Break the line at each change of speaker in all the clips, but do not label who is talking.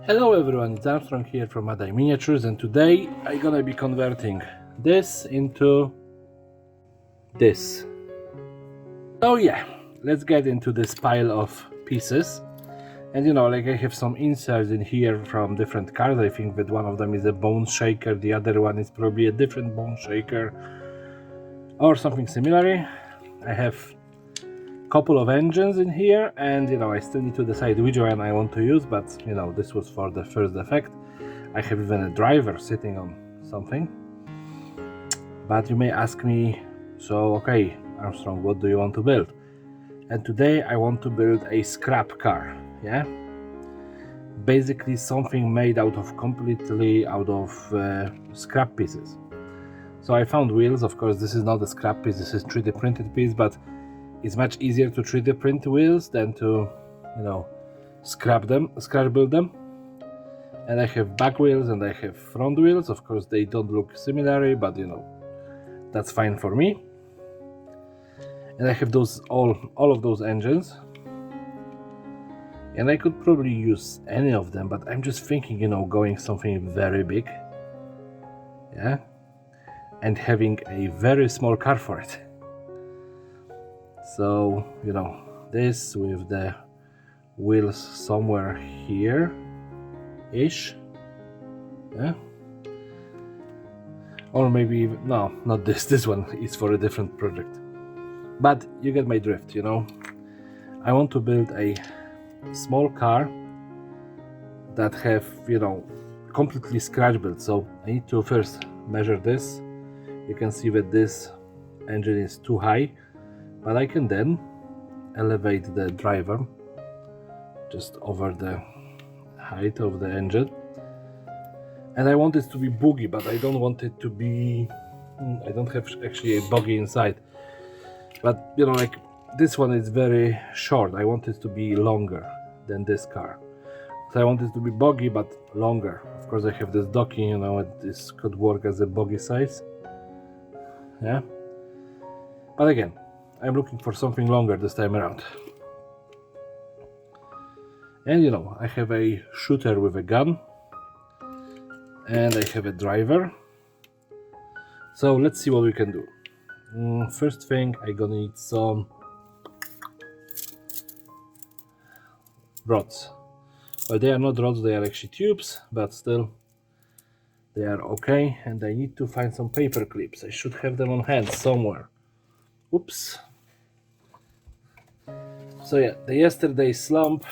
Hello everyone, it's Armstrong here from Madai Miniatures, and today I'm gonna be converting this into this. So yeah, let's get into this pile of pieces. And I have some inserts in here from different cards. I think that one of them is a bone shaker, the other one is probably a different bone shaker or something similar. I have couple of engines in here, and I still need to decide which one I want to use, but this was for the first effect. I have even a driver sitting on something. But you may ask me, so okay Armstrong, what do you want to build? And today I want to build a scrap car. Yeah, basically something made completely out of scrap pieces. So I found wheels. Of course this is not a scrap piece, this is 3D printed piece, but it's much easier to 3D print wheels than to, scrap build them. And I have back wheels and I have front wheels. Of course, they don't look similar, but that's fine for me. And I have all of those engines. And I could probably use any of them, but I'm just thinking, going something very big. Yeah. And having a very small car for it. So, this with the wheels somewhere here-ish. Yeah. Or maybe, no, not this. This one is for a different project. But you get my drift, I want to build a small car that have, completely scratch built. So I need to first measure this. You can see that this engine is too high. But I can then elevate the driver just over the height of the engine. And I want it to be buggy, but I don't want it to be... I don't have actually a buggy inside. But, like this one is very short. I want it to be longer than this car. So I want it to be buggy, but longer. Of course I have this docking, this could work as a buggy size. Yeah. But again, I'm looking for something longer this time around. And I have a shooter with a gun. And I have a driver. So let's see what we can do. First thing, I'm gonna need some rods. Well, they are not rods, they are actually tubes, but still they are okay. And I need to find some paper clips. I should have them on hand somewhere. Oops. So yeah, the yesterday's slump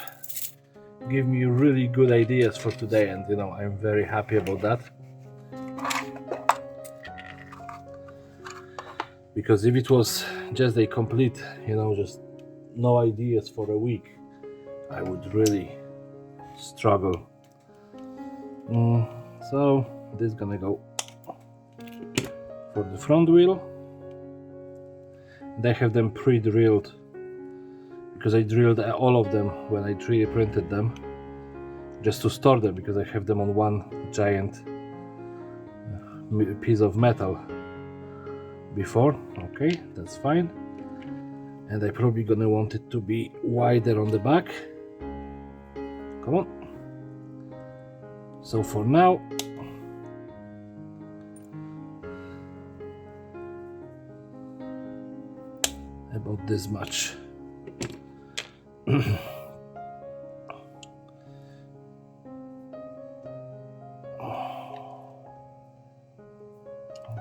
gave me really good ideas for today, and I'm very happy about that. Because if it was just a complete, just no ideas for a week, I would really struggle. So this is gonna go for the front wheel. And I have them pre-drilled because I drilled all of them when I 3D printed them, just to store them, because I have them on one giant piece of metal before. Okay, that's fine. And I probably gonna want it to be wider on the back. Come on. So for now, about this much.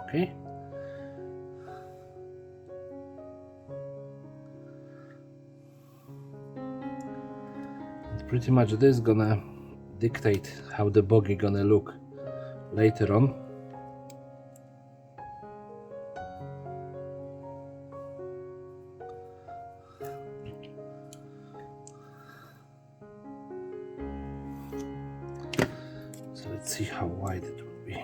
Okay. And pretty much this gonna dictate how the buggy gonna look later on. So let's see how wide it will be.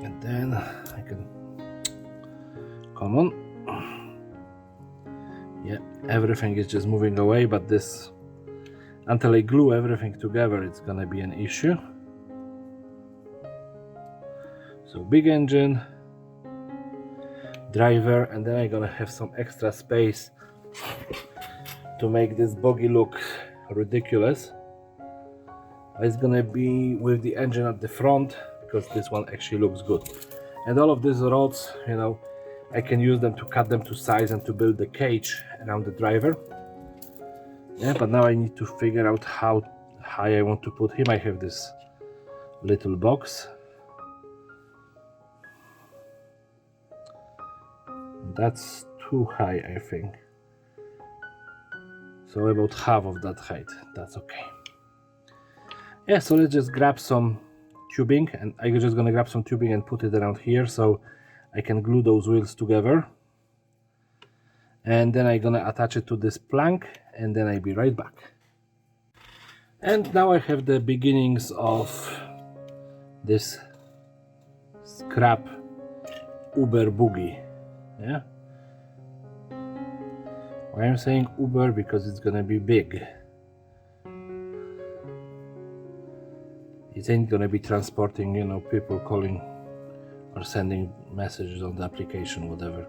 And then I can... Come on. Yeah, everything is just moving away, but this, until I glue everything together, it's gonna be an issue. So big engine, driver, and then I'm gonna have some extra space to make this buggy look ridiculous. It's gonna be with the engine at the front, because this one actually looks good. And all of these rods, you know, I can use them to cut them to size and to build the cage around the driver. Yeah, but now I need to figure out how high I want to put him. I have this little box. That's too high, I think. So about half of that height, that's okay. Yeah, so let's just grab some tubing, and I'm just gonna grab some tubing and put it around here so I can glue those wheels together. And then I'm gonna attach it to this plank, and then I'll be right back. And now I have the beginnings of this scrap Uber buggy. Yeah. Why I'm saying Uber? Because it's gonna be big. It ain't gonna be transporting, you know, people calling or sending messages on the application, whatever.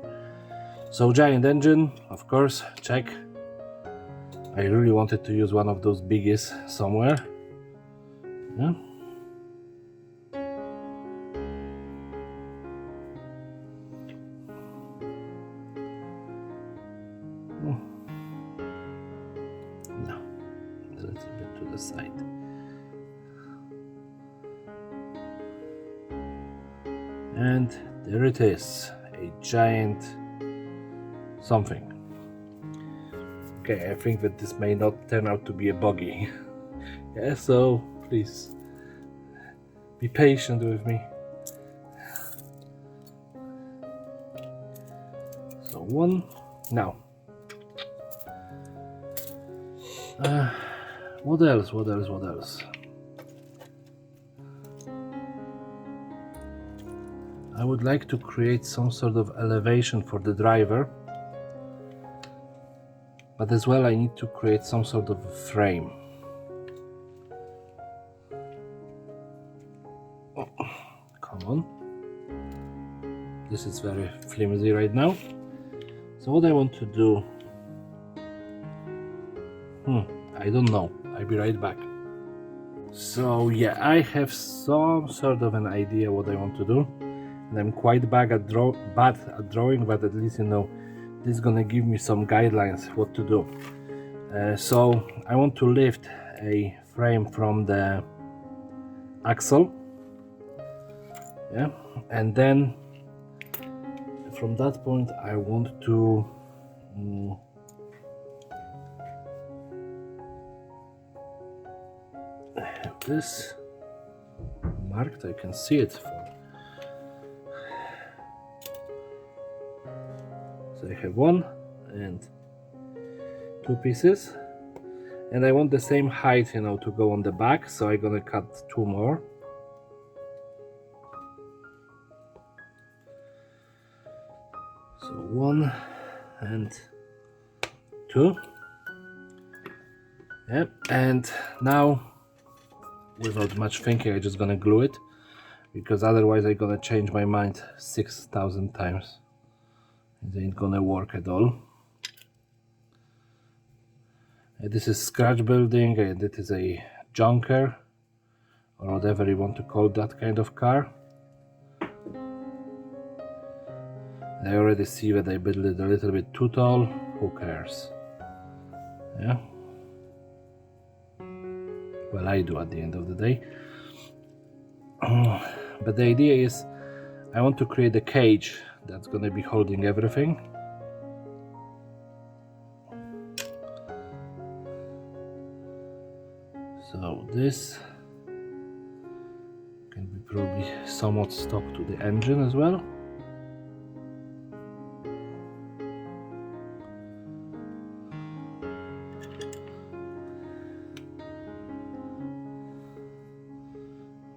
So giant engine, of course, check. I really wanted to use one of those biggies somewhere. Yeah. No, a little bit to the side. And there it is, a giant something. Okay, I think that this may not turn out to be a buggy. Yeah, so please be patient with me. So one, now. What else? I would like to create some sort of elevation for the driver, but as well I need to create some sort of a frame. Oh, come on. This is very flimsy right now. So what I want to do, I don't know. I'll be right back. So yeah, I have some sort of an idea what I want to do. And I'm quite bad at drawing, but at least, you know, this is gonna give me some guidelines what to do. So I want to lift a frame from the axle, yeah, and then from that point I want to have this marked. I can see it. So I have one and two pieces, and I want the same height, you know, to go on the back, so I'm gonna cut two more. So one and two. Yep, and now without much thinking I'm just gonna glue it, because otherwise I'm gonna change my mind 6,000 times. It ain't gonna work at all. This is scratch building, and it is a junker, or whatever you want to call that kind of car. I already see that I built it a little bit too tall. Who cares? Yeah. Well, I do at the end of the day. But the idea is I want to create a cage that's gonna be holding everything. So this can be probably somewhat stuck to the engine as well.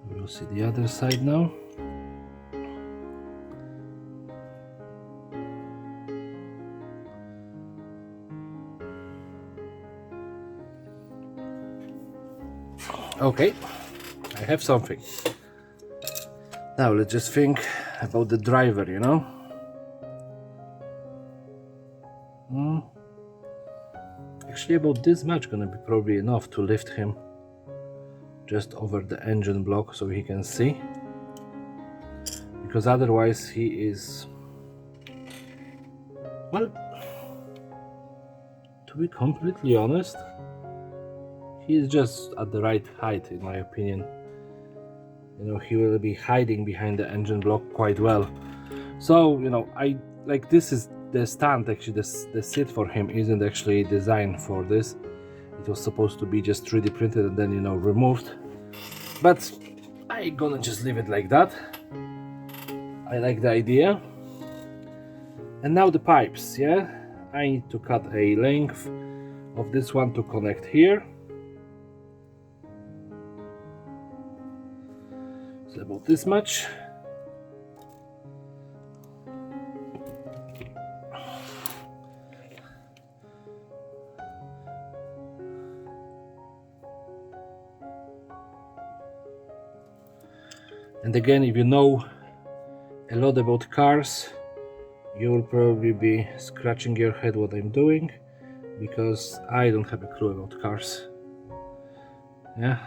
We'll see the other side now. Okay, I have something. Now let's just think about the driver, you know. Actually, about this much gonna be probably enough to lift him just over the engine block so he can see, because otherwise he is, well, to be completely honest, he is just at the right height in my opinion. You know, he will be hiding behind the engine block quite well. So, you know, I like, this is the stand, actually the seat for him isn't actually designed for this. It was supposed to be just 3D printed and then, you know, removed, but I gonna just leave it like that. I like the idea. And now the pipes, yeah, I need to cut a length of this one to connect here. So about this much. And again, if you know a lot about cars, you will probably be scratching your head what I'm doing, because I don't have a clue about cars. Yeah.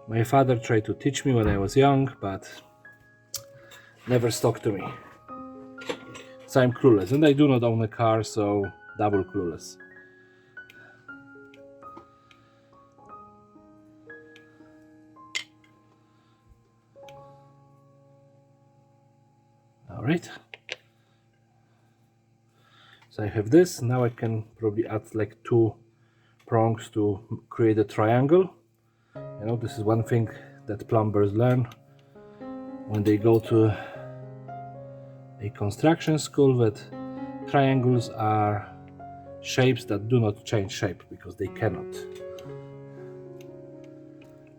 My father tried to teach me when I was young, but never stuck to me. So I'm clueless, and I do not own a car, so double clueless. Alright. So I have this. Now I can probably add like 2 prongs to create a triangle. You know, this is one thing that plumbers learn when they go to a construction school, that triangles are shapes that do not change shape because they cannot.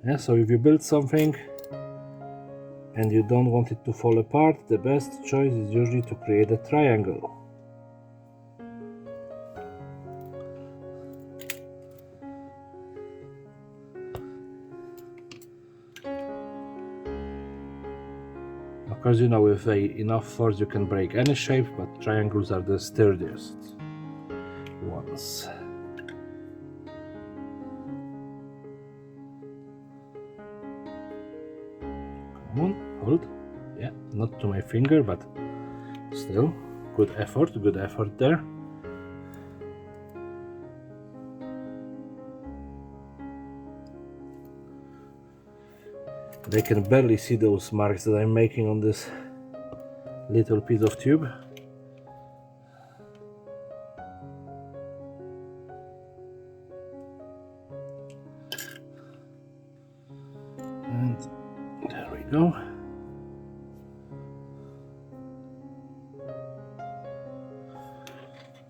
Yeah, so if you build something and you don't want it to fall apart, the best choice is usually to create a triangle. Of course, you know, with enough force you can break any shape, but triangles are the sturdiest ones. Come on, hold. Yeah, not to my finger, but still, good effort there. I can barely see those marks that I'm making on this little piece of tube. And there we go.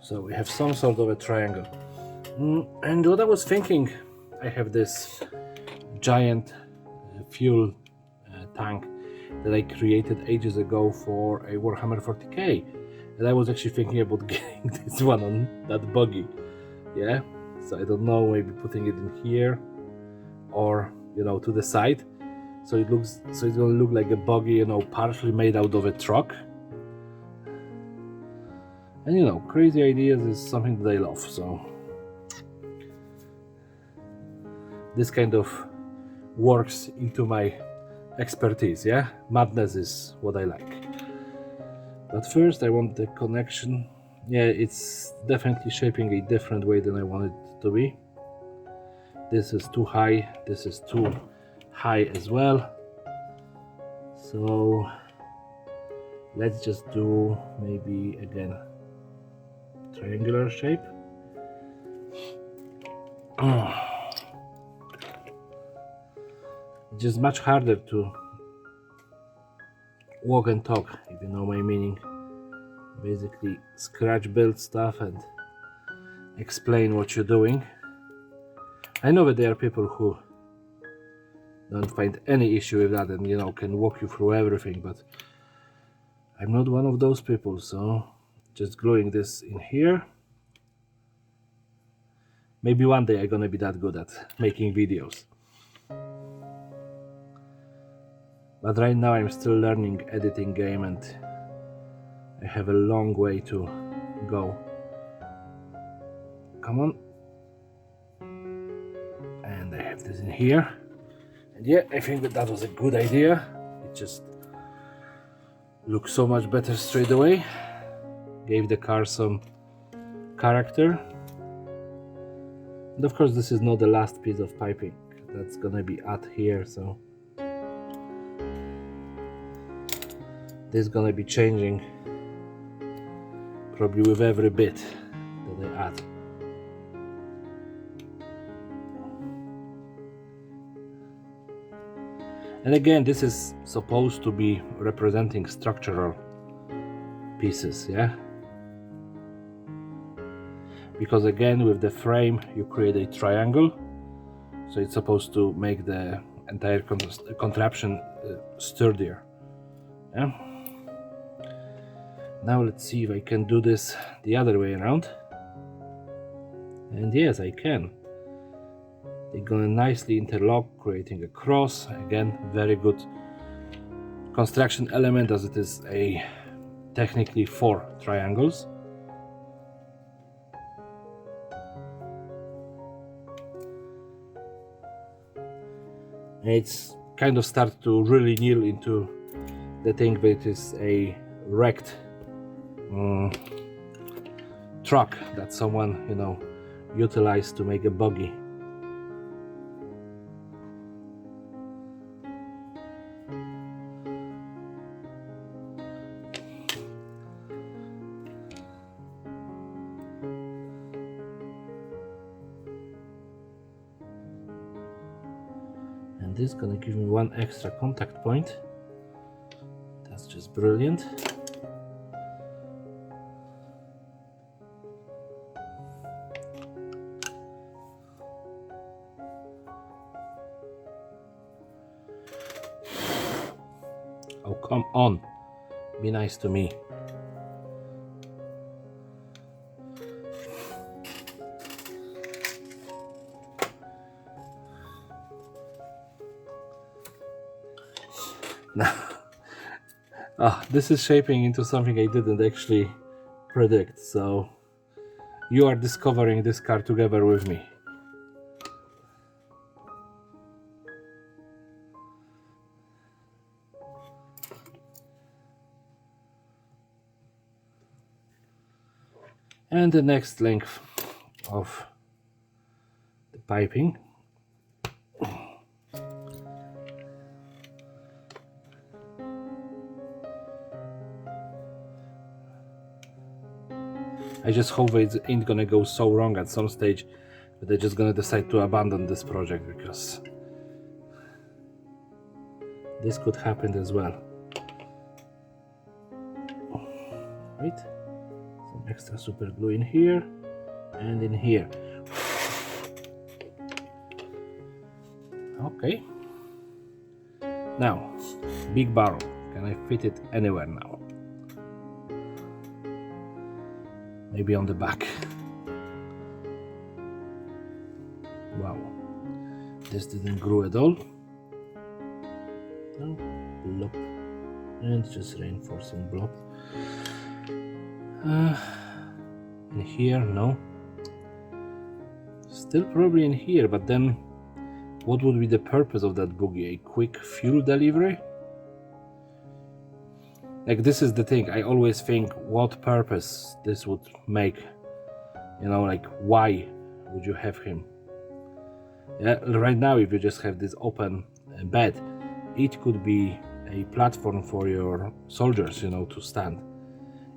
So we have some sort of a triangle. And what I was thinking, I have this giant fuel tank that I created ages ago for a Warhammer 40k, and I was actually thinking about getting this one on that buggy. Yeah, so I don't know, maybe putting it in here or, you know, to the side, so it's gonna look like a buggy, you know, partially made out of a truck. And you know, crazy ideas is something that I love, so this kind of works into my expertise. Yeah, madness is what I like. But first I want the connection. Yeah, it's definitely shaping a different way than I want it to be. This is too high, this is too high as well. So let's just do maybe again triangular shape. It's just much harder to walk and talk, if you know my meaning. Basically scratch build stuff and explain what you're doing. I know that there are people who don't find any issue with that and, you know, can walk you through everything, but I'm not one of those people. So just gluing this in here. Maybe one day I'm gonna be that good at making videos, but right now I'm still learning editing game, and I have a long way to go. Come on. And I have this in here. And yeah, I think that was a good idea. It just looks so much better straight away. Gave the car some character. And of course this is not the last piece of piping. That's gonna be at here, so this is gonna be changing probably with every bit that I add. And again, this is supposed to be representing structural pieces, yeah? Because again, with the frame you create a triangle, so it's supposed to make the entire contraption sturdier. Yeah? Now let's see if I can do this the other way around. And yes, I can. They're gonna nicely interlock, creating a cross. Again, very good construction element, as it is a technically 4 triangles. And it's kind of start to really kneel into the thing that it is a wrecked truck that someone, you know, utilized to make a buggy. And this is gonna give me one extra contact point. That's just brilliant. Oh, come on, be nice to me. Now, this is shaping into something I didn't actually predict, so you are discovering this car together with me. And the next length of the piping. I just hope it ain't gonna go so wrong at some stage that they're just gonna decide to abandon this project, because this could happen as well. Right? Some extra super glue in here and in here. Okay. Now, big barrel. Can I fit it anywhere now? Maybe on the back. Wow. This didn't glue at all. No, blob. And just reinforcing blob. In here, no. Still probably in here, but then what would be the purpose of that boogie? A quick fuel delivery? Like, this is the thing, I always think what purpose this would make. You know, like, why would you have him? Yeah, right now if you just have this open bed, it could be a platform for your soldiers, you know, to stand.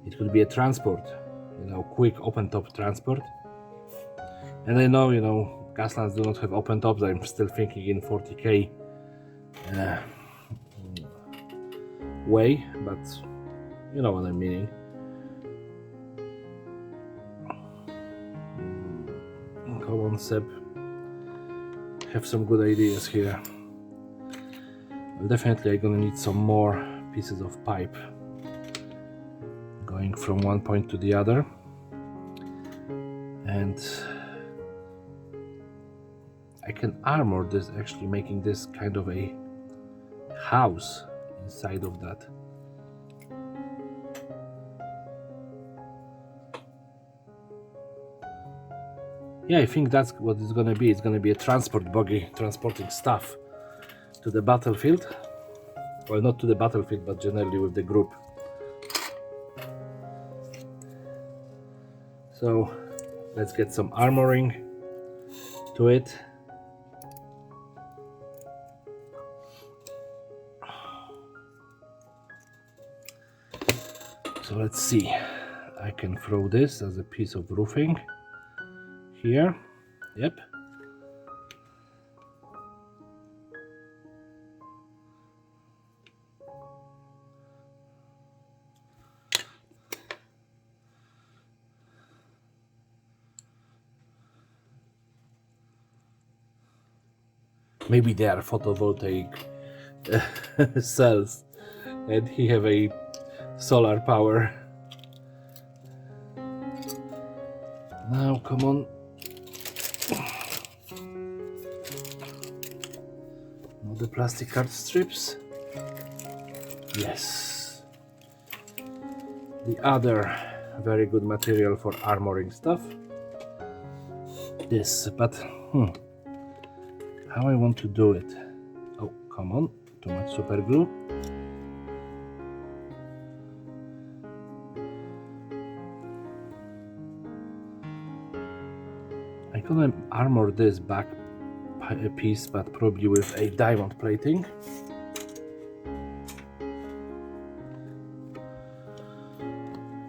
It could be a transport, you know, quick open top transport. And I know, you know, Gaslands do not have open tops. I'm still thinking in 40k way, but you know what I'm meaning. Come on, Seb, have some good ideas here. Well, definitely I'm gonna need some more pieces of pipe going from one point to the other, and I can armor this, actually making this kind of a house inside of that. Yeah, I think that's what it's gonna be. It's gonna be a transport buggy transporting stuff to the battlefield. Well, not to the battlefield, but generally with the group. So let's get some armoring to it. So let's see. I can throw this as a piece of roofing here. Yep. Maybe they are photovoltaic cells and he have a solar power. Now come on. Now the plastic card strips. Yes. The other very good material for armoring stuff. This, but how I want to do it. Oh, come on, too much super glue. I'm gonna armor this back piece, but probably with a diamond plating.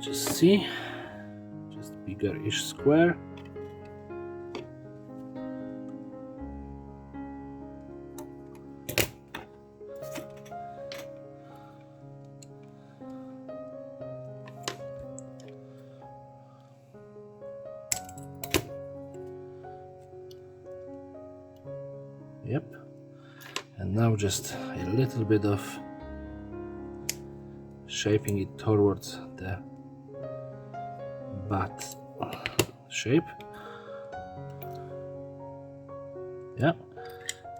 Just see, just bigger-ish square. Yep, and now just a little bit of shaping it towards the bat shape. Yeah,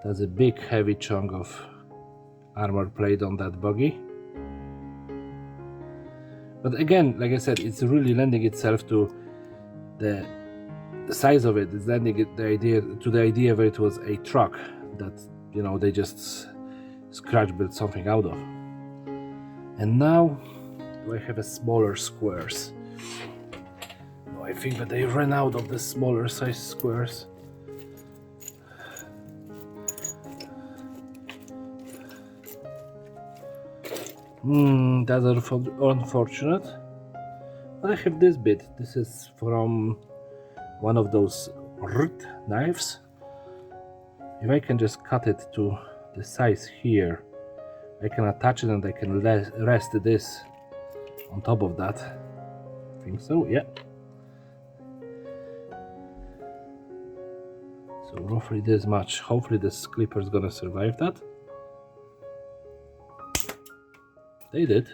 that's a big heavy chunk of armor plate on that buggy. But again, like I said, it's really lending itself to the size of it. It's lending it the idea that it was a truck that, you know, they just scratch built something out of. And now do I have a smaller squares? No, I think that they ran out of the smaller size squares. That's unfortunate. But I have this bit. This is from one of those knives. If I can just cut it to the size here, I can attach it and I can rest this on top of that. I think so, yeah. So roughly this much. Hopefully this clipper is gonna survive that. They did.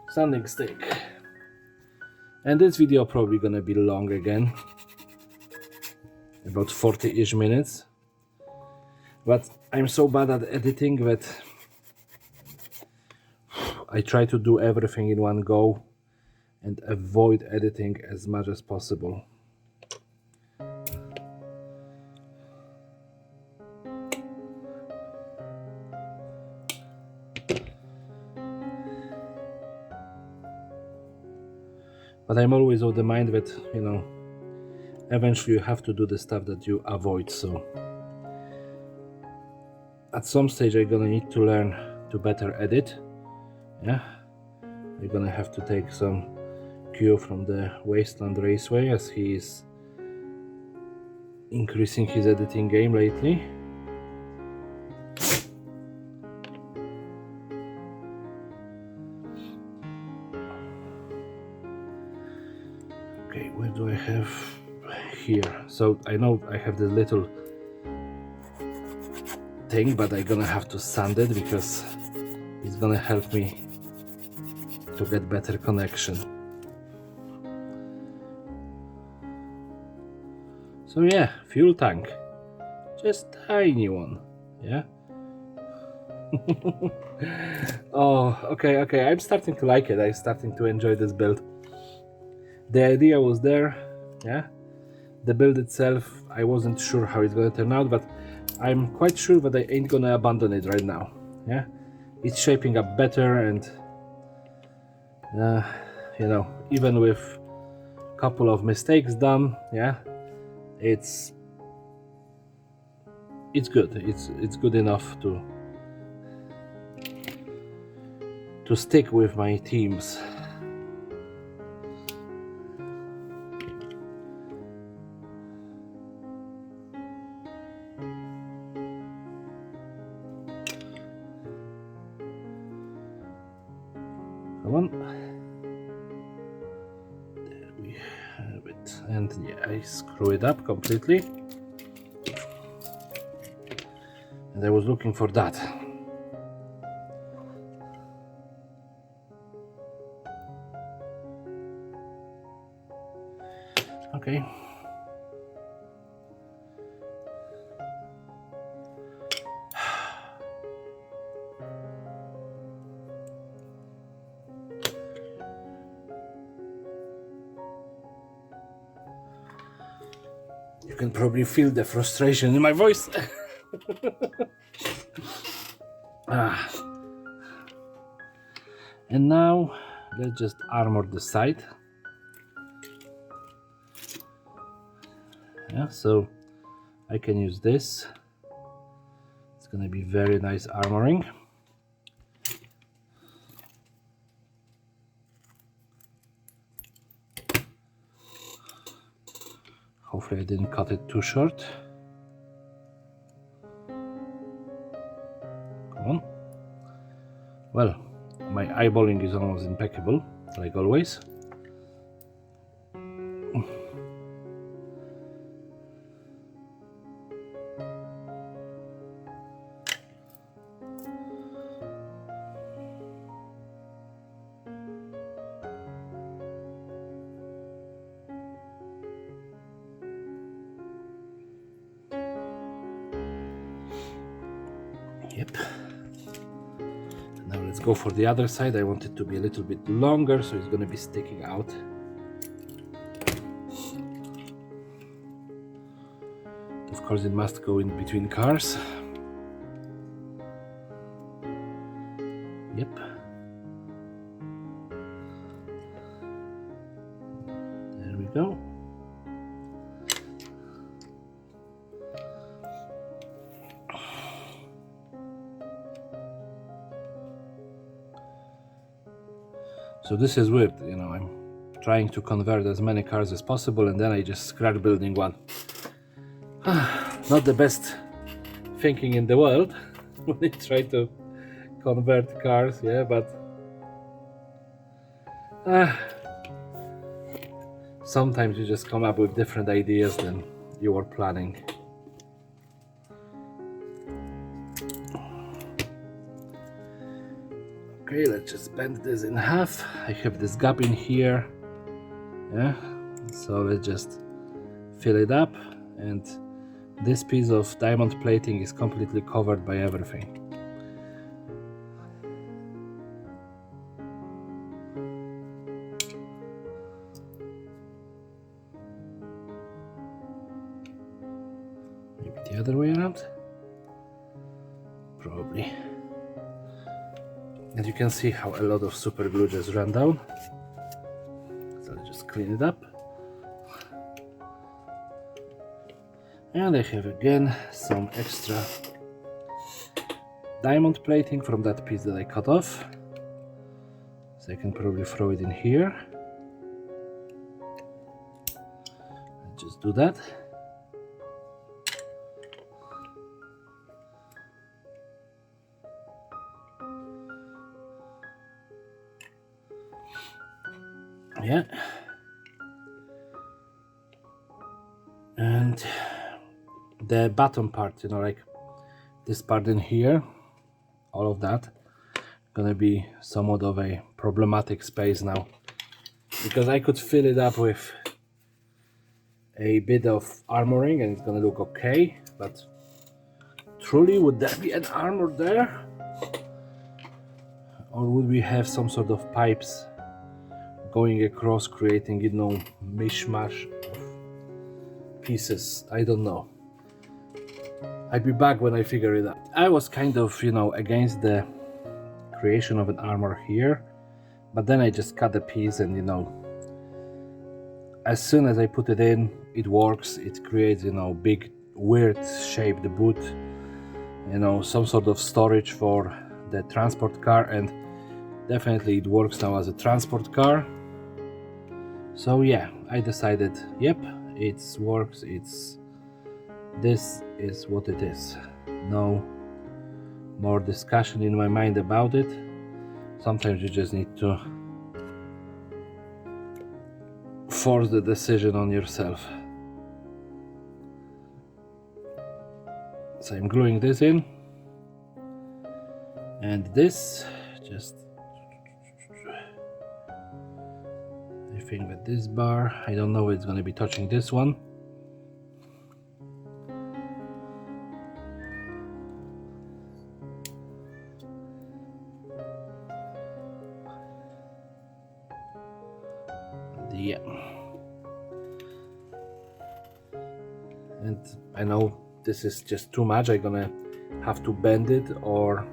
Sanding stick. And this video probably gonna be long again, about 40-ish minutes. But I'm so bad at editing that I try to do everything in one go and avoid editing as much as possible. But I'm always of the mind that, you know, eventually you have to do the stuff that you avoid. So at some stage I'm gonna need to learn to better edit. Yeah, we're gonna have to take some cue from the Wasteland Raceway, as he is increasing his editing game lately. Okay, where do I have here? So I know I have this little thing, but I'm gonna have to sand it because it's gonna help me to get better connection. So yeah, fuel tank, just tiny one, yeah. Oh, okay, I'm starting to like it. I'm starting to enjoy this build. The idea was there, yeah. The build itself, I wasn't sure how it's gonna turn out, but I'm quite sure that I ain't gonna abandon it right now, yeah. It's shaping up better, and you know, even with a couple of mistakes done, yeah, it's good. It's good enough to stick with my teams. Come on. There we have it. And yeah, I screw it up completely. And I was looking for that. Okay. You can probably feel the frustration in my voice. And now let's just armor the side. Yeah, so I can use this. It's gonna be very nice armoring. Hopefully I didn't cut it too short. Come on. Well, my eyeballing is almost impeccable, like always. Yep. Now let's go for the other side. I want it to be a little bit longer, so it's going to be sticking out. Of course, it must go in between cars. Yep. There we go. So this is weird, you know, I'm trying to convert as many cars as possible and then I just scrap building one. Not the best thinking in the world when I try to convert cars, yeah, but sometimes you just come up with different ideas than you were planning. Okay, let's just bend this in half. I have this gap in here, yeah, so let's just fill it up, and this piece of diamond plating is completely covered by everything. Maybe the other way around? Probably. And you can see how a lot of super glue just ran down. So let's just clean it up. And I have again some extra diamond plating from that piece that I cut off. So I can probably throw it in here. Let's just do that. Yeah. And the bottom part, you know, like this part in here, all of that, gonna be somewhat of a problematic space now, because I could fill it up with a bit of armoring and it's gonna look okay, but truly would there be an armor there? Or would we have some sort of pipes going across, creating, you know, mishmash of pieces? I don't know. I'll be back when I figure it out. I was kind of, you know, against the creation of an armor here, but then I just cut a piece and, you know, as soon as I put it in, it works. It creates, you know, big weird shaped boot, you know, some sort of storage for the transport car, and definitely it works now as a transport car. So yeah, I decided, yep, it works. This is what it is. No more discussion in my mind about it. Sometimes you just need to force the decision on yourself. So I'm gluing this in, and this just, I think that this bar, I don't know if it's going to be touching this one. Yeah. And I know this is just too much. I'm gonna have to bend it or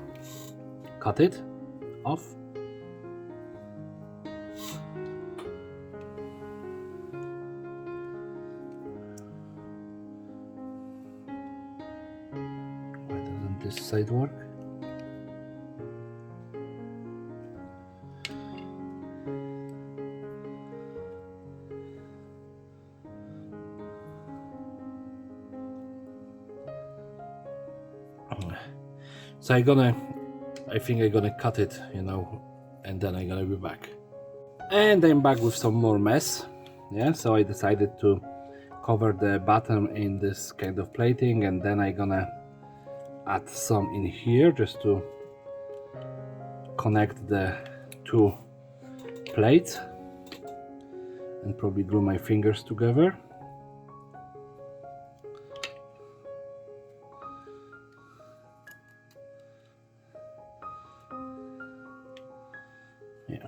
cut it off. Why doesn't this side work? So I think I'm gonna cut it, you know, and then I'm gonna be back. And I'm back with some more mess. Yeah, so I decided to cover the bottom in this kind of plating, and then I'm gonna add some in here just to connect the two plates and probably glue my fingers together. Yeah.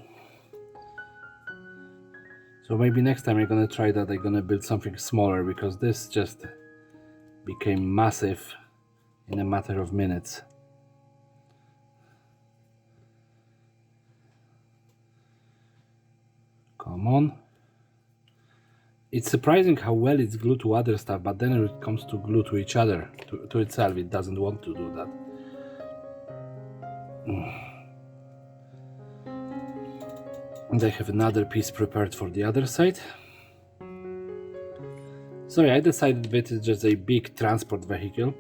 So maybe next time I'm gonna try that. I'm gonna build something smaller, because this just became massive in a matter of minutes. Come on. It's surprising how well it's glued to other stuff, but then when it comes to glue to each other, to itself, it doesn't want to do that. And I have another piece prepared for the other side. So yeah, I decided that it's just a big transport vehicle.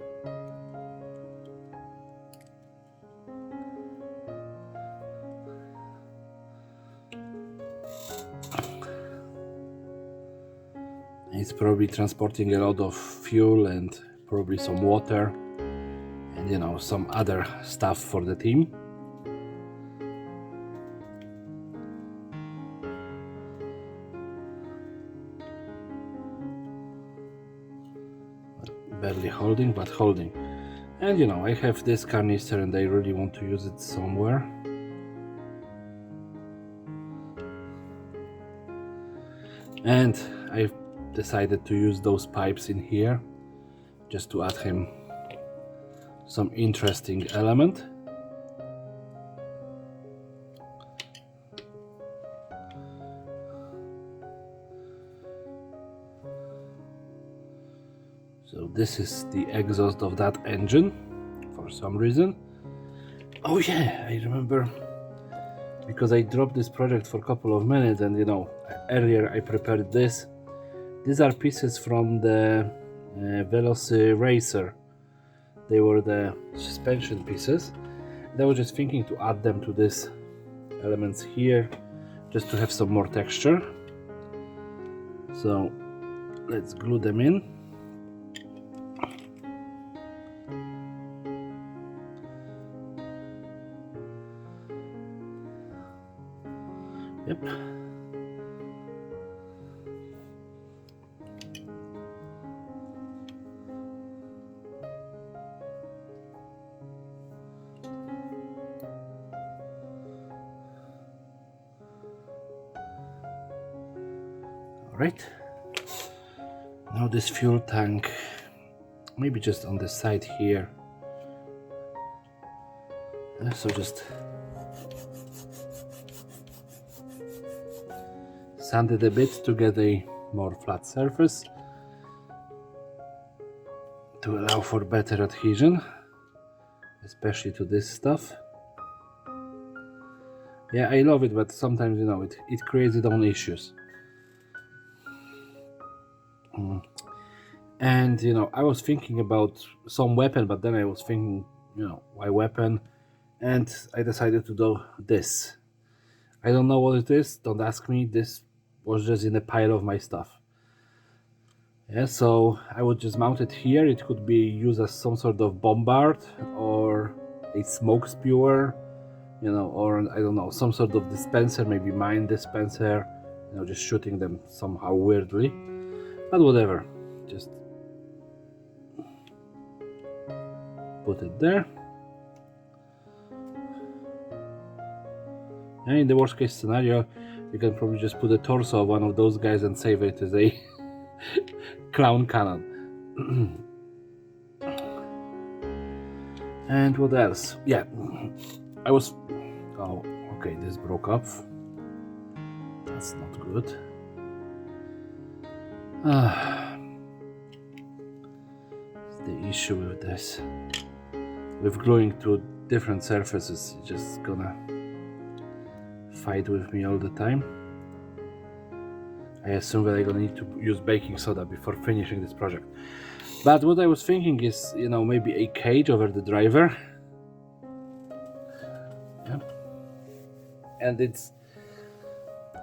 It's probably transporting a lot of fuel and probably some water and, you know, some other stuff for the team. Barely holding, but holding. And, you know, I have this canister and I really want to use it somewhere. And I've decided to use those pipes in here just to add him some interesting element. So this is the exhaust of that engine for some reason. Oh yeah, I remember, because I dropped this project for a couple of minutes, and, you know, earlier I prepared this. These are pieces from the Veloci Racer. They were the suspension pieces. And I was just thinking to add them to these elements here, just to have some more texture. So let's glue them in. Yep. Alright, now this fuel tank, maybe just on the side here. So just sand it a bit to get a more flat surface to allow for better adhesion, especially to this stuff. Yeah, I love it, but sometimes, you know, it creates its own issues. And, you know, I was thinking about some weapon, but then I was thinking, you know, why weapon? And I decided to do this. I don't know what it is, don't ask me. This was just in a pile of my stuff. Yeah, so I would just mount it here. It could be used as some sort of bombard or a smoke spewer, you know, or I don't know, some sort of dispenser, maybe mine dispenser, you know, just shooting them somehow weirdly. But whatever, just put it there. And in the worst case scenario, you can probably just put a torso of one of those guys and save it as a clown cannon. And what else? Yeah, I was... Oh, okay, this broke off. That's not good. The issue with this. With gluing to different surfaces, it's just gonna fight with me all the time. I assume that I'm gonna need to use baking soda before finishing this project. But what I was thinking is, you know, maybe a cage over the driver. Yeah. And it's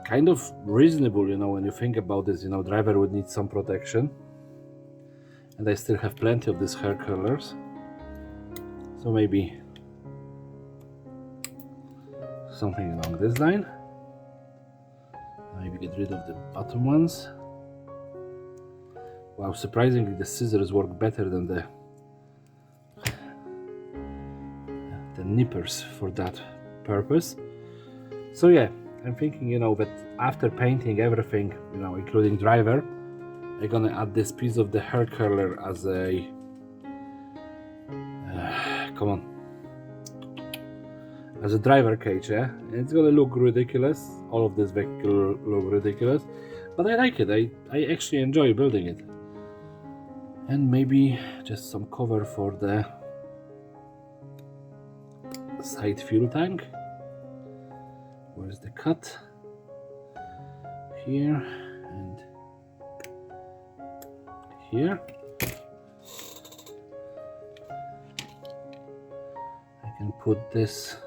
kind of reasonable, you know, when you think about this, you know, driver would need some protection. And I still have plenty of these hair curlers. So maybe something along this line. Maybe get rid of the bottom ones. Wow, surprisingly the scissors work better than the nippers for that purpose. So yeah, I'm thinking, you know, that after painting everything, you know, including driver, I'm gonna add this piece of the hair curler as a come on, as a driver cage, yeah? And it's gonna look ridiculous. All of this vehicle look ridiculous, but I like it. I actually enjoy building it. And maybe just some cover for the side fuel tank. Where's the cut? Here and here. I can put this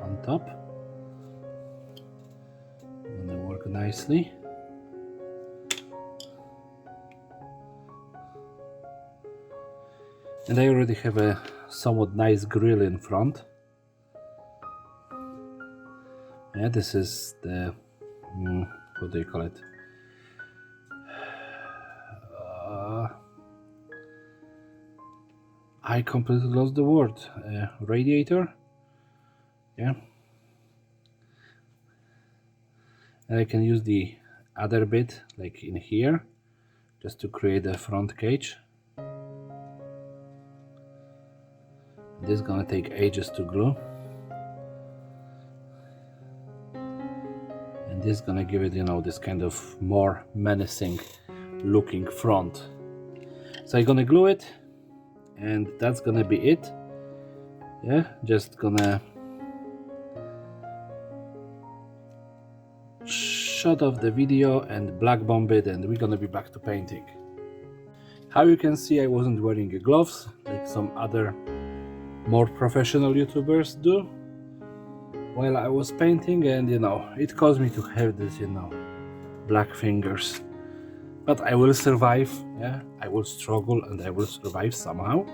on top. Gonna work nicely. And I already have a somewhat nice grill in front. Yeah, this is the what do you call it? I completely lost the word. Radiator. Yeah. And I can use the other bit, like in here, just to create a front cage. This is gonna take ages to glue. And this is gonna give it, you know, this kind of more menacing looking front. So I'm gonna glue it, and that's gonna be it. Yeah, just gonna shut off the video and black bomb it, and we're gonna be back to painting. How you can see, I wasn't wearing gloves like some other more professional YouTubers do while I was painting, and you know, it caused me to have this, you know, black fingers. But I will survive, yeah, I will struggle and I will survive somehow.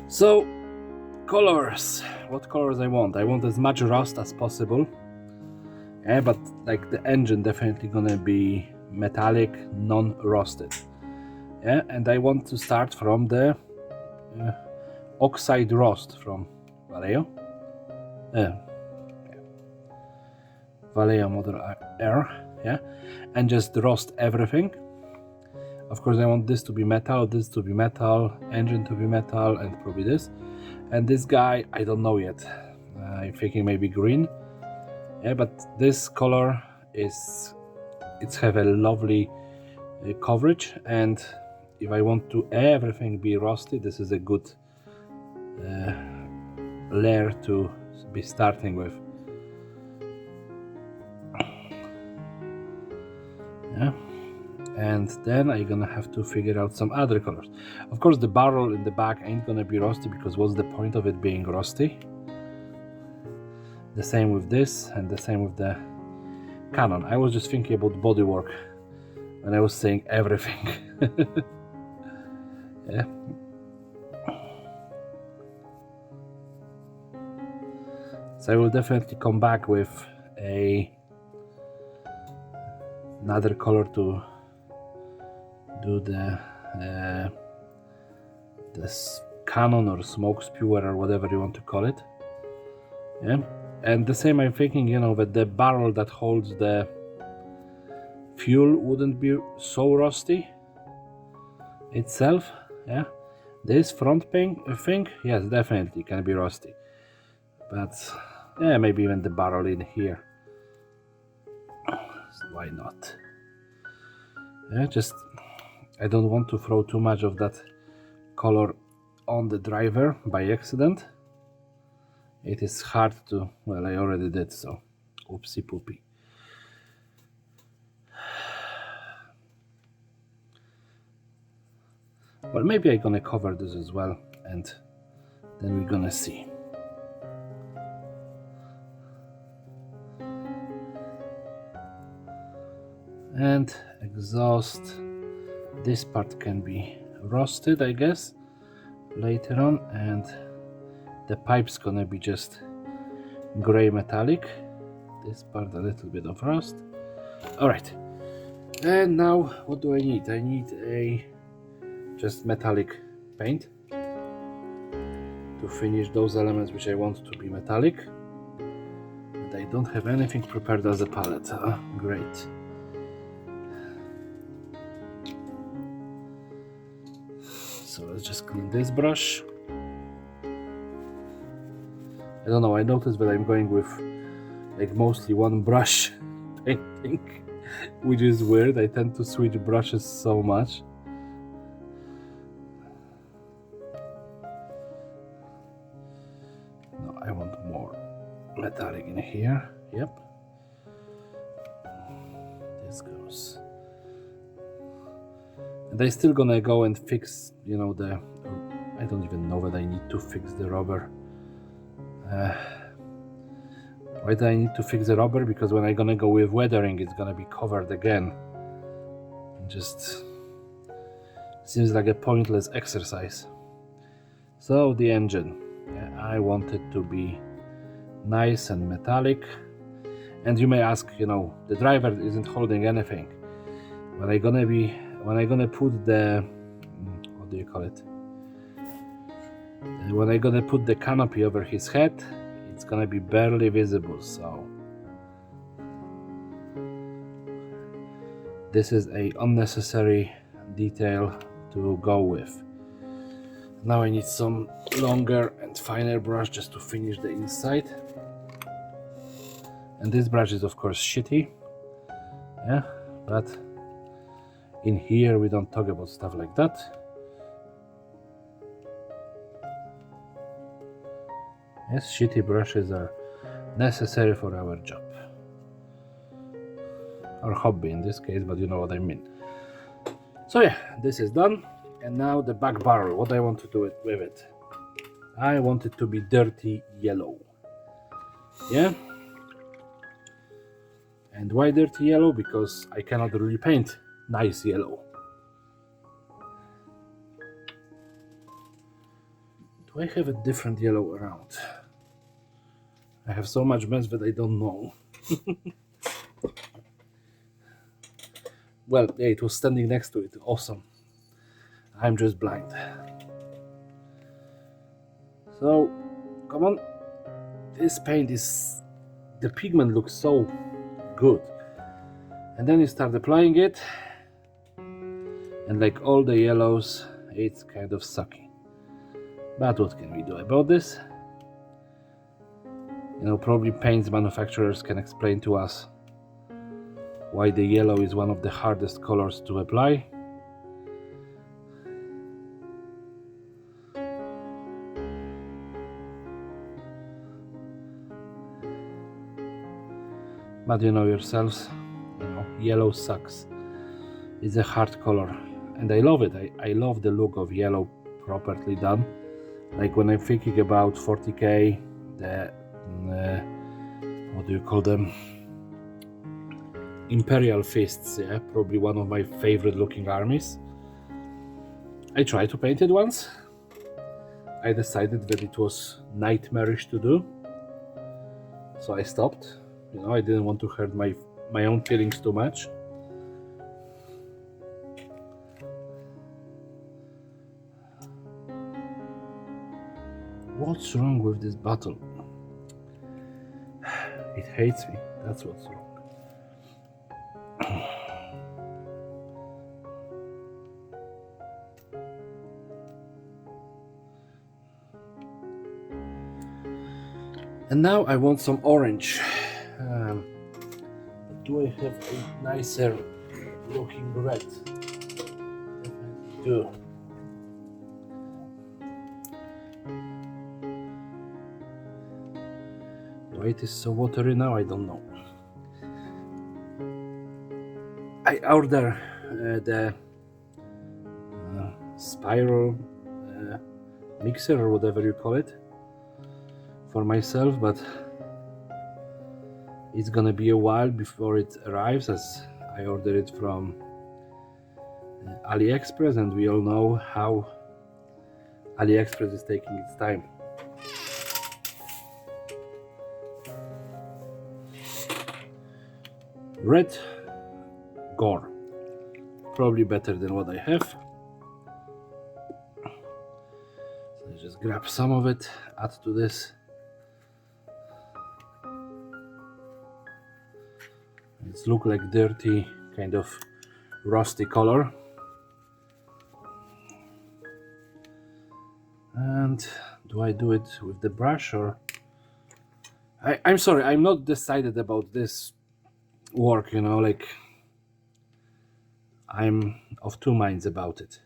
So, colors, what colors I want? I want as much rust as possible. Yeah, but like the engine definitely gonna be metallic, non-rusted. Yeah, and I want to start from the oxide rust from Vallejo. Vallejo Model R. yeah, and just rust everything. Of course, I want this to be metal, this to be metal, engine to be metal, and probably this. And this guy, I don't know yet. I'm thinking maybe green. Yeah, but this color it's have a lovely coverage, and if I want to everything be rusty, this is a good layer to be starting with. Yeah. And then I'm gonna have to figure out some other colors. Of course, the barrel in the back ain't gonna be rusty, because what's the point of it being rusty? The same with this, and the same with the cannon. I was just thinking about bodywork when I was saying everything. Yeah. So I will definitely come back with another color to do this cannon or smoke spewer or whatever you want to call it. Yeah, and the same I'm thinking, you know, that the barrel that holds the fuel wouldn't be so rusty itself. Yeah, this front thing, yes, definitely can be rusty, but yeah, maybe even the barrel in here, why not? Yeah, just I don't want to throw too much of that color on the driver by accident. It is hard to, well, I already did, so oopsie poopy. Well, maybe I'm gonna cover this as well, and then we're gonna see. And exhaust, this part can be rusted, I guess, later on, and the pipe's gonna be just gray metallic. This part a little bit of rust. All right, and now what do I need? I need a just metallic paint to finish those elements which I want to be metallic. And I don't have anything prepared as a palette. Great. So let's just clean this brush. I don't know, I noticed that I'm going with like mostly one brush painting, which is weird. I tend to switch brushes so much. No, I want more metallic in here. Yep. This goes. And I'm still gonna go and fix, you know, I don't even know that I need to fix the rubber. Why do I need to fix the rubber? Because when I'm gonna go with weathering, it's gonna be covered again. Just seems like a pointless exercise. So the engine, yeah, I want it to be nice and metallic. And you may ask, you know, the driver isn't holding anything. When I'm gonna put the, what do you call it? When I'm gonna put the canopy over his head, it's gonna be barely visible, so this is a unnecessary detail to go with. Now I need some longer and finer brush just to finish the inside. And this brush is of course shitty, yeah, but in here we don't talk about stuff like that. Yes, shitty brushes are necessary for our job. Or hobby in this case, but you know what I mean. So yeah, this is done. And now the back barrel, what I want to do with it. I want it to be dirty yellow. Yeah? And why dirty yellow? Because I cannot really paint nice yellow. Do I have a different yellow around? I have so much mess that I don't know. Well, yeah, it was standing next to it. Awesome. I'm just blind. So, come on. This paint is... the pigment looks so good. And then you start applying it, and like all the yellows, it's kind of sucky. But what can we do about this? You know, probably paints manufacturers can explain to us why the yellow is one of the hardest colors to apply. But you know yourselves, you know, yellow sucks. It's a hard color, and I love it. I love the look of yellow properly done. Like when I'm thinking about 40k, the what do you call them? Imperial Fists, yeah, probably one of my favorite looking armies. I tried to paint it once. I decided that it was nightmarish to do, so I stopped. You know, I didn't want to hurt my own feelings too much. What's wrong with this bottle? It hates me, that's what's wrong. And now I want some orange. Do I have a nicer looking red? I do. Why it is so watery now, I don't know. I order the spiral mixer or whatever you call it for myself, but it's gonna be a while before it arrives, as I ordered it from AliExpress, and we all know how AliExpress is taking its time. Red gore, probably better than what I have. So I just grab some of it, add to this. It looks like dirty, kind of rusty color. And do I do it with the brush or? I'm sorry, I'm not decided about this work, you know, like I'm of two minds about it.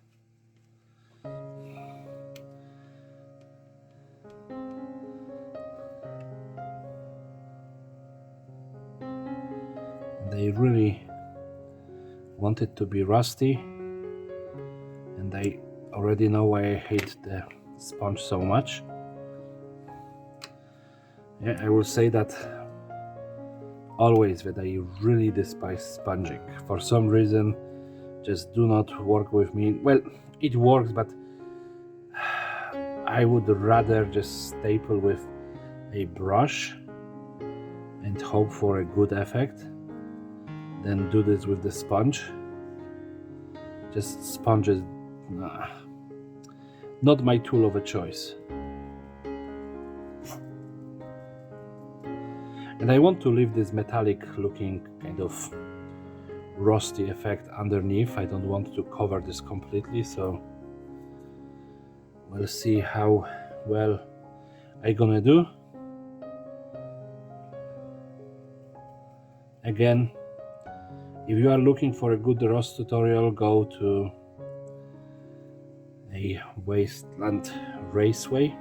They really want it to be rusty, and I already know why I hate the sponge so much. Yeah, I will say that always, that I really despise sponging. For some reason, just do not work with me. Well, it works, but I would rather just staple with a brush and hope for a good effect than do this with the sponge. Just sponges, not my tool of a choice. And I want to leave this metallic looking kind of rusty effect underneath. I don't want to cover this completely, so we'll see how well I'm gonna do. Again, if you are looking for a good rust tutorial, go to a Wasteland Raceway.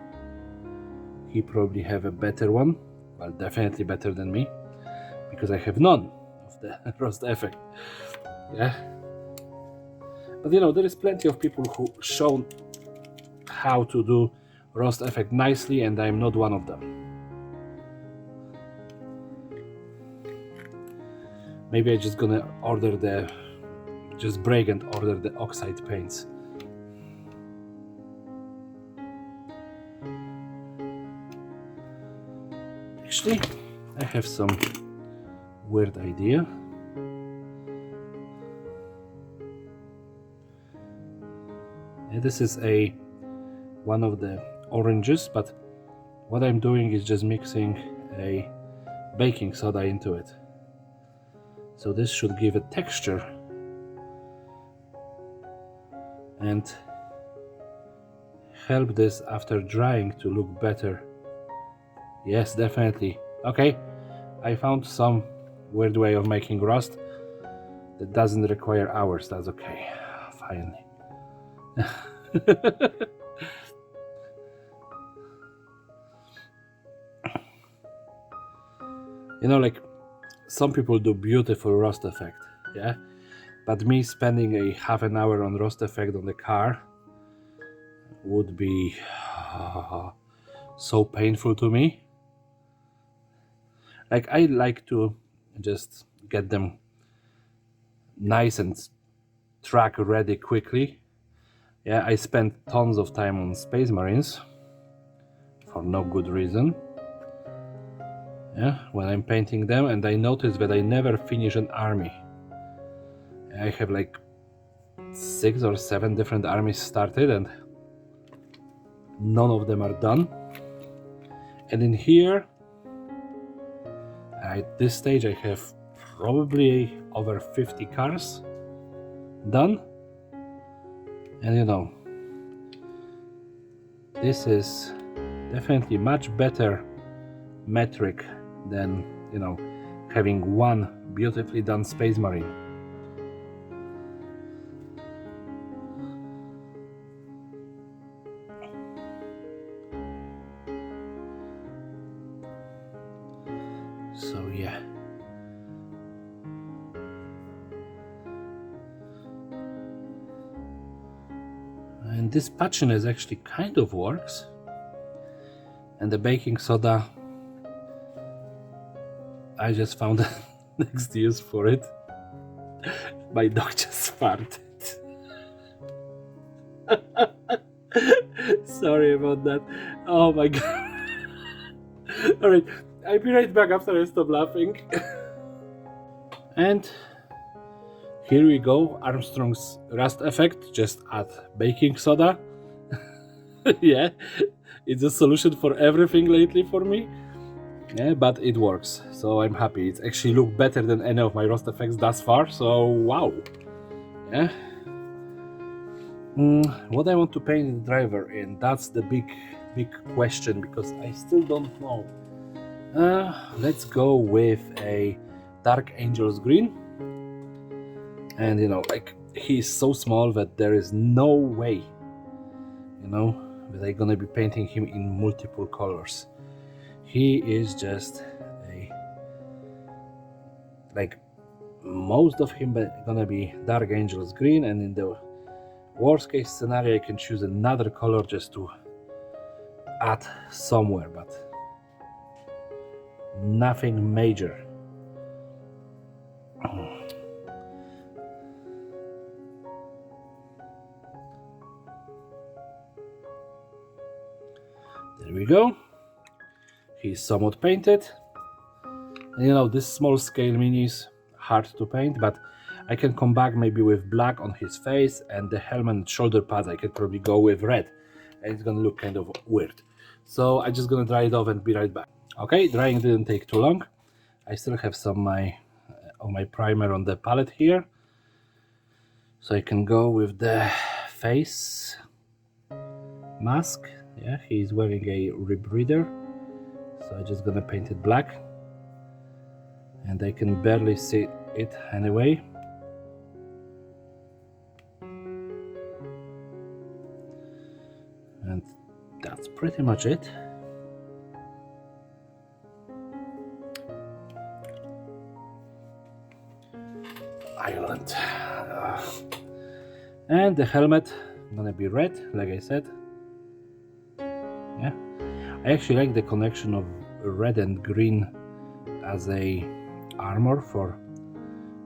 He probably have a better one. Well, definitely better than me, because I have none of the rust effect. Yeah. But you know, there is plenty of people who show how to do rust effect nicely, and I'm not one of them. Maybe I'm just gonna just break and order the oxide paints. Actually, I have some weird idea. Yeah, this is one of the oranges, but what I'm doing is just mixing a baking soda into it. So this should give a texture and help this after drying to look better. Yes, definitely. Okay, I found some weird way of making rust that doesn't require hours. That's okay. Finally. You know, like some people do beautiful rust effect, yeah, but me spending a half an hour on rust effect on the car would be so painful to me. Like, I like to just get them nice and track ready quickly. Yeah, I spent tons of time on Space Marines for no good reason. Yeah, when I'm painting them, and I noticed that I never finish an army. I have like 6 or 7 different armies started and none of them are done. And in here, at this stage, I have probably over 50 cars done. And you know, this is definitely much better metric than, you know, having one beautifully done Space Marine. So yeah. And this patchiness actually kind of works. And the baking soda, I just found the next use for it. My dog just farted. Sorry about that. Oh my god. Alright, I'll be right back after I stop laughing. And here we go, Armstrong's rust effect. Just add baking soda. Yeah, it's a solution for everything lately for me. Yeah, but it works, so I'm happy. It's actually looked better than any of my rust effects thus far, so wow. Yeah. What I want to paint the driver in, that's the big question, because I still don't know. Let's go with a Dark Angel's green. And you know, like, he's so small that there is no way, you know, that I'm gonna be painting him in multiple colors. He is just a, like, most of him gonna be Dark Angel's green, and in the worst case scenario I can choose another color just to add somewhere, but nothing major. There we go. He's somewhat painted. And you know, this small scale minis, hard to paint, but I can come back maybe with black on his face, and the helmet and shoulder pads I could probably go with red, and it's gonna look kind of weird. So I'm just gonna dry it off and be right back. Okay, drying didn't take too long. I still have some of my primer on the palette here, so I can go with the face mask. Yeah, he's wearing a rib reader, so I'm just gonna paint it black, and I can barely see it anyway. And that's pretty much it. Ireland. And the helmet gonna be red, like I said. Yeah, I actually like the connection of red and green as a armor for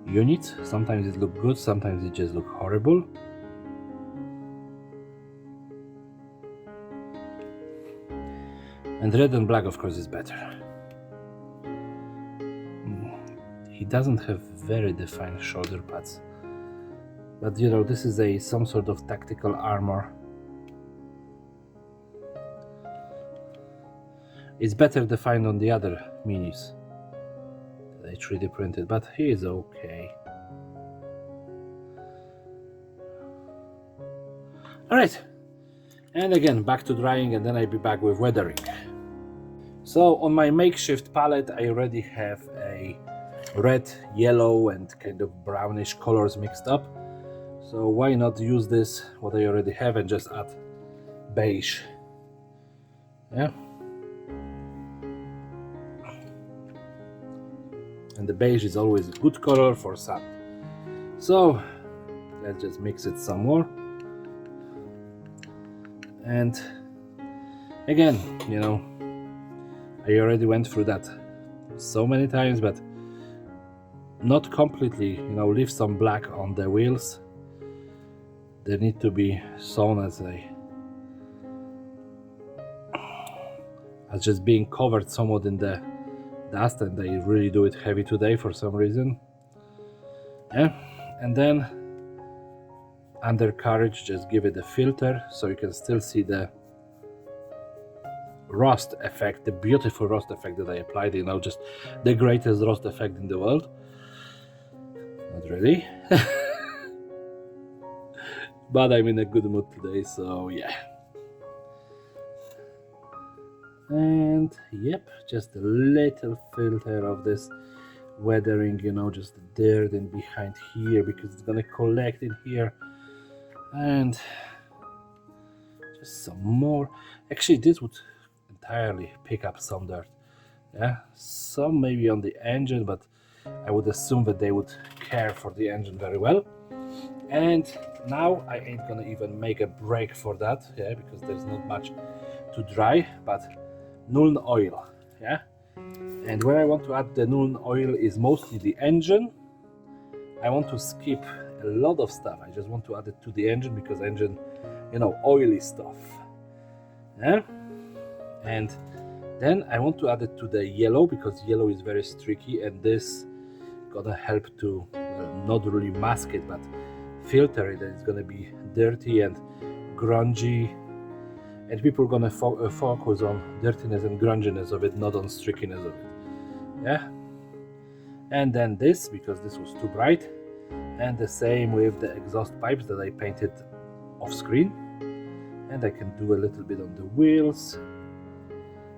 units. Sometimes it look good, sometimes it just look horrible. And red and black, of course, is better. He doesn't have very defined shoulder pads, but you know, this is some sort of tactical armor. It's better defined on the other minis. they 3D printed, but he is okay. Alright, and again back to drying, and then I'll be back with weathering. So on my makeshift palette I already have a red, yellow and kind of brownish colors mixed up. So why not use this, what I already have, and just add beige. Yeah. And the beige is always a good color for sun. So let's just mix it some more. And again, you know, I already went through that so many times, but not completely, you know, leave some black on the wheels. They need to be sewn as just being covered somewhat in the dust, and they really do it heavy today for some reason. Yeah, and then undercarriage, just give it a filter so you can still see the rust effect, the beautiful rust effect that I applied, you know, just the greatest rust effect in the world. Not really. But I'm in a good mood today, so yeah. And yep, just a little filter of this weathering, you know, just the dirt in behind here, because it's gonna collect in here. And just some more. Actually, this would entirely pick up some dirt. Yeah, some maybe on the engine, but I would assume that they would care for the engine very well. And now I ain't gonna even make a break for that, yeah, because there's not much to dry, but Nuln oil, yeah. And where I want to add the Nuln oil is mostly the engine. I want to skip a lot of stuff. I just want to add it to the engine, because engine, you know, oily stuff, yeah. And then I want to add it to the yellow, because yellow is very streaky, and this gonna help to, well, not really mask it, but filter it, and it's gonna be dirty and grungy, and people are gonna focus on dirtiness and grunginess of it, not on streakiness of it. Yeah. And then this, because this was too bright, and the same with the exhaust pipes that I painted off screen, and I can do a little bit on the wheels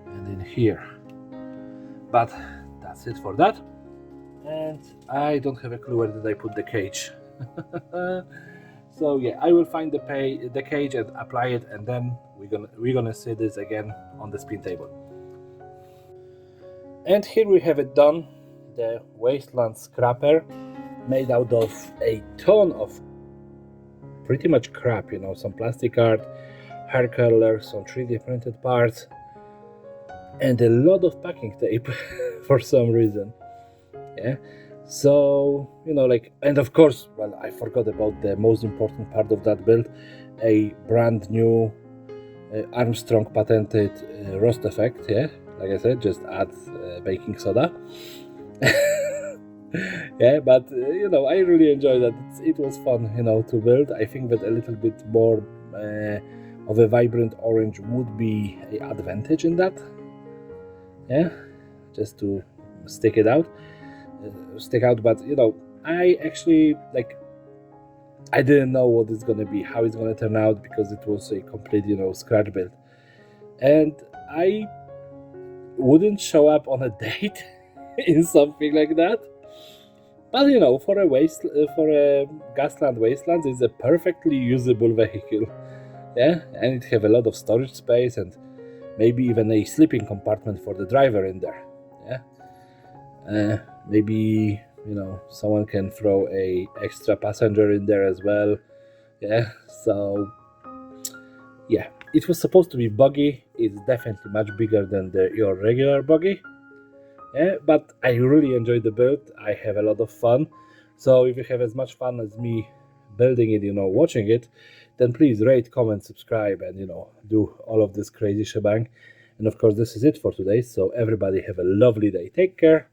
and in here, but that's it for that. And I don't have a clue where did I put the cage. So yeah, I will find the cage and apply it, and then we're gonna see this again on the spin table. And here we have it done, the Wasteland scrapper, made out of a ton of pretty much crap, you know, some plastic art, hair curler, some 3D printed parts, and a lot of packing tape for some reason. Yeah. So, you know, like, and of course, well, I forgot about the most important part of that build, a brand new Armstrong patented rust effect. Yeah, like I said, just add baking soda. Yeah, but you know, I really enjoyed that. It was fun, you know, to build. I think that a little bit more of a vibrant orange would be an advantage in that. Yeah, just to stick out. But you know, I actually, like, I didn't know what it's gonna be, how it's gonna turn out, because it was a complete, you know, scratch build, and I wouldn't show up on a date in something like that. But you know, for a Gasland Wasteland, it's a perfectly usable vehicle. Yeah, and it have a lot of storage space, and maybe even a sleeping compartment for the driver in there. Yeah. Maybe, you know, someone can throw a extra passenger in there as well. Yeah, so yeah, it was supposed to be buggy. It's definitely much bigger than your regular buggy. Yeah, but I really enjoyed the build. I have a lot of fun. So if you have as much fun as me building it, you know, watching it, then please rate, comment, subscribe, and you know, do all of this crazy shebang. And of course, this is it for today. So everybody have a lovely day. Take care.